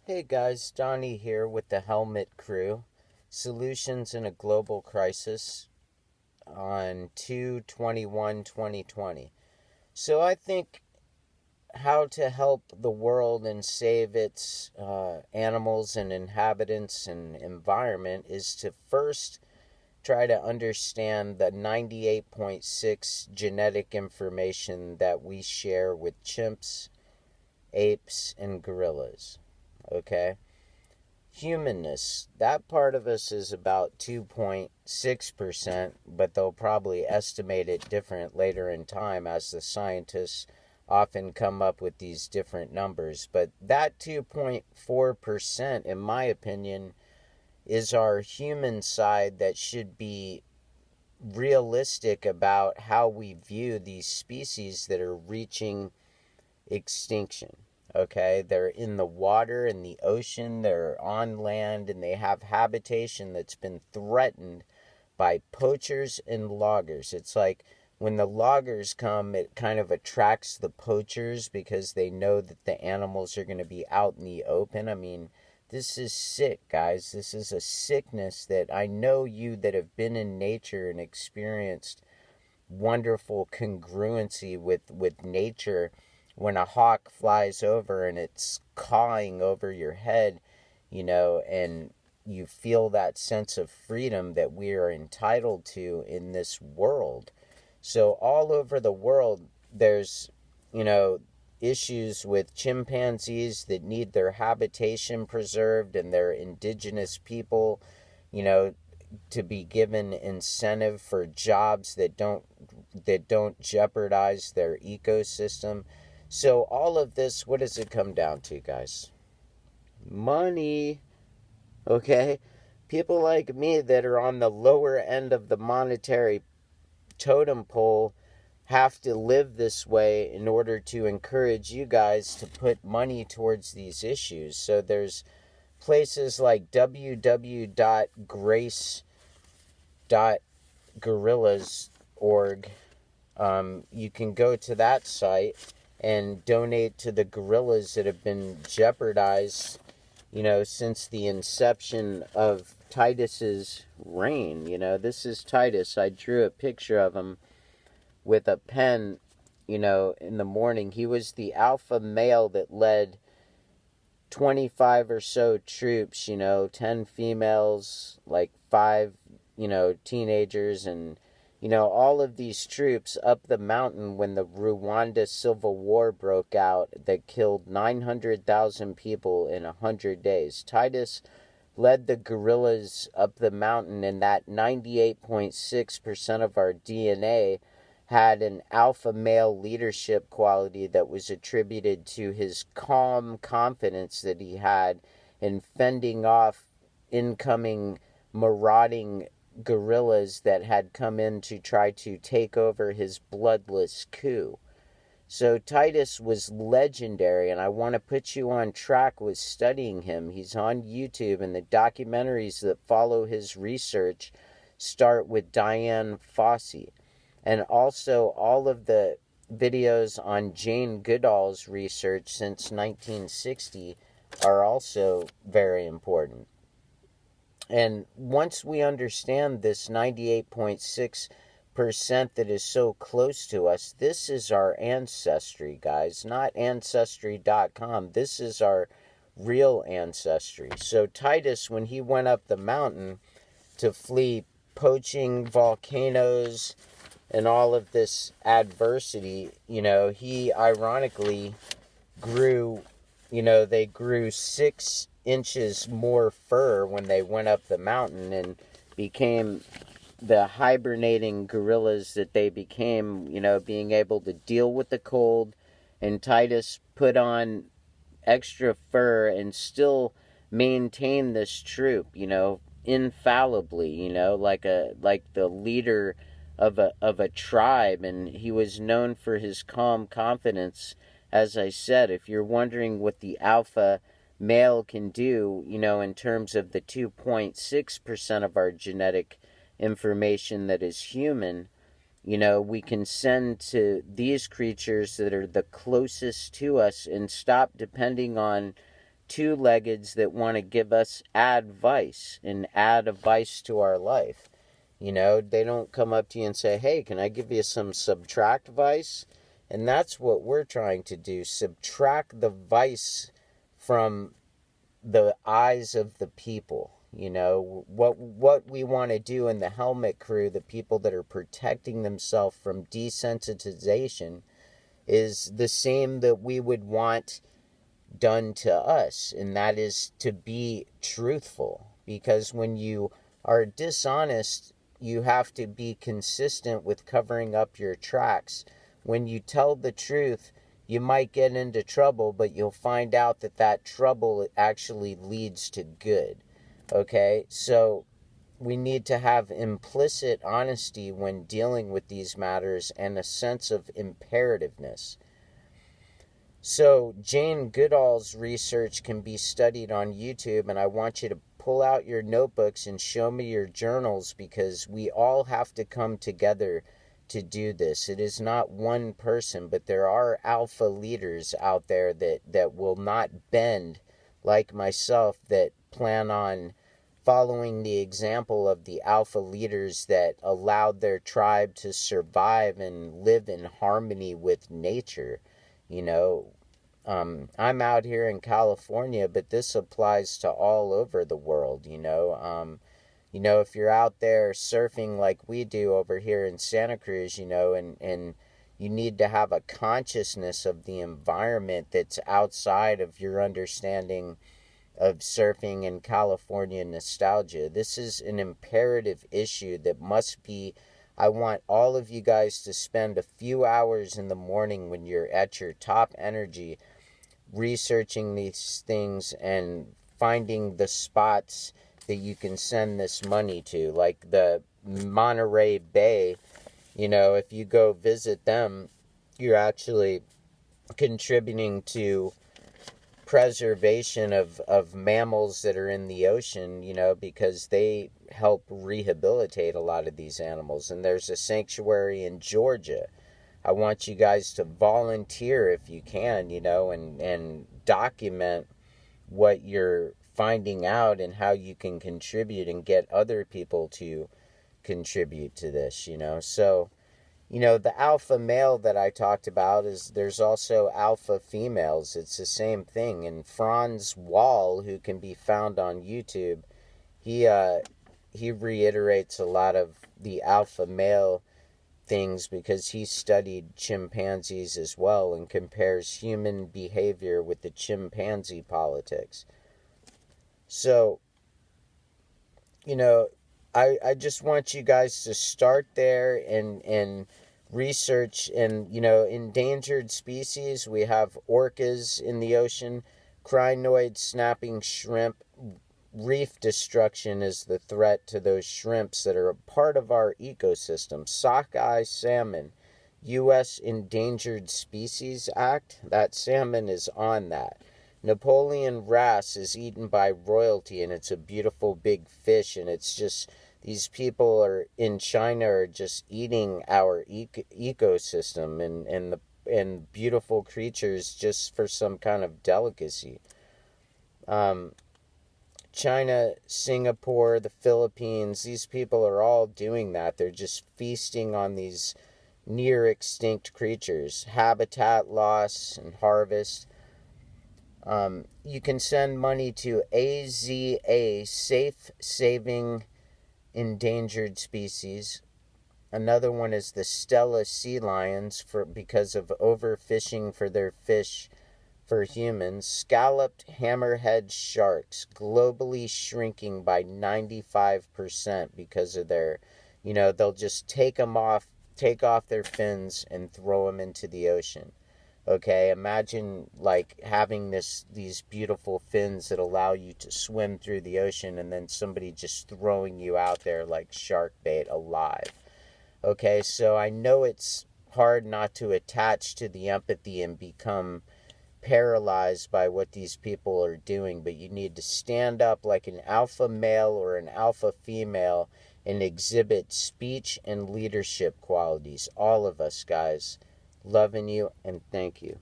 Hey guys, Donny here with the Helmet Crew. Solutions in a Global Crisis on 2/21/2020. So I think how to help the world and save its animals and inhabitants and environment is to first try to understand the 98.6 genetic information that we share with chimps, apes, and gorillas. Okay? Humanness, that part of us is about 2.6%, but they'll probably estimate it different later in time as the scientists often come up with these different numbers. But that 2.4%, in my opinion, is our human side that should be realistic about how we view these species that are reaching extinction. Okay, they're in the water, in the ocean, they're on land, and they have habitation that's been threatened by poachers and loggers. It's like when the loggers come, it kind of attracts the poachers because they know that the animals are going to be out in the open. I mean, this is sick, guys. This is a sickness that I know you that have been in nature and experienced wonderful congruency with nature. When a hawk flies over and it's cawing over your head, and you feel that sense of freedom that we are entitled to in this world. So all over the world, there's, issues with chimpanzees that need their habitation preserved and their indigenous people, you know, to be given incentive for jobs that don't jeopardize their ecosystem. So all of this, what does it come down to, guys? Money. Okay? People like me that are on the lower end of the monetary totem pole have to live this way in order to encourage you guys to put money towards these issues. So there's places like www.grace.gorillas.org. You can go to that site and donate to the gorillas that have been jeopardized, since the inception of Titus's reign. This is Titus. I drew a picture of him with a pen, in the morning. He was the alpha male that led 25 or so troops, 10 females, like 5, teenagers, and, all of these troops up the mountain when the Rwanda Civil War broke out that killed 900,000 people in 100 days. Titus led the guerrillas up the mountain, and that 98.6% of our DNA had an alpha male leadership quality that was attributed to his calm confidence that he had in fending off incoming marauding guerrillas that had come in to try to take over his bloodless coup. So Titus was legendary, and I want to put you on track with studying him. He's on YouTube, and the documentaries that follow his research start with Diane Fossey. And also all of the videos on Jane Goodall's research since 1960 are also very important. And once we understand this 98.6% that is so close to us, this is our ancestry, guys, not Ancestry.com. This is our real ancestry. So Titus, when he went up the mountain to flee poaching, volcanoes, and all of this adversity, he ironically grew, they grew 6 inches more fur when they went up the mountain and became the hibernating gorillas that they became, being able to deal with the cold. And Titus put on extra fur and still maintain this troop, infallibly, like the leader of a tribe. And he was known for his calm confidence. As I said, if you're wondering what the alpha male can do, in terms of the 2.6% of our genetic information that is human, we can send to these creatures that are the closest to us and stop depending on two-leggeds that want to give us advice and add a vice to our life. They don't come up to you and say, hey, can I give you some subtract vice? And that's what we're trying to do, subtract the vice from the eyes of the people. What we want to do in the helmet crew, the people that are protecting themselves from desensitization, is the same that we would want done to us, and that is to be truthful. Because when you are dishonest, you have to be consistent with covering up your tracks. When you tell the truth, you might get into trouble, but you'll find out that trouble actually leads to good. Okay? So we need to have implicit honesty when dealing with these matters and a sense of imperativeness. So Jane Goodall's research can be studied on YouTube, and I want you to pull out your notebooks and show me your journals, because we all have to come together to do this. It is not one person, but there are alpha leaders out there that will not bend, like myself, that plan on following the example of the alpha leaders that allowed their tribe to survive and live in harmony with nature. I'm out here in California, but this applies to all over the world. If you're out there surfing like we do over here in Santa Cruz, and you need to have a consciousness of the environment that's outside of your understanding of surfing and California nostalgia. This is an imperative issue that must be. I want all of you guys to spend a few hours in the morning when you're at your top energy researching these things and finding the spots that you can send this money to, like the Monterey Bay. If you go visit them, you're actually contributing to preservation of mammals that are in the ocean, because they help rehabilitate a lot of these animals. And there's a sanctuary in Georgia. I want you guys to volunteer if you can, and document what you're finding out and how you can contribute and get other people to contribute to this, So, the alpha male that I talked about there's also alpha females. It's the same thing. And Franz Wall, who can be found on YouTube, he reiterates a lot of the alpha male things because he studied chimpanzees as well and compares human behavior with the chimpanzee politics. So, I just want you guys to start there and research. And, endangered species, we have orcas in the ocean, crinoid snapping shrimp. Reef destruction is the threat to those shrimps that are a part of our ecosystem. Sockeye salmon, U.S. Endangered Species Act, that salmon is on that. Napoleon wrasse is eaten by royalty, and it's a beautiful big fish, and it's just, these people in China are just eating our ecosystem and beautiful creatures just for some kind of delicacy. China, Singapore, the Philippines, these people are all doing that. They're just feasting on these near extinct creatures. Habitat loss and harvest. You can send money to AZA, Safe Saving Endangered Species. Another one is the Stella sea lions because of overfishing for their fish for humans. Scalloped hammerhead sharks globally shrinking by 95% because of their, they'll just take off their fins and throw them into the ocean. Okay, imagine like having these beautiful fins that allow you to swim through the ocean, and then somebody just throwing you out there like shark bait alive. Okay, so I know it's hard not to attach to the empathy and become paralyzed by what these people are doing, but you need to stand up like an alpha male or an alpha female and exhibit speech and leadership qualities. All of us, guys. Loving you, and thank you.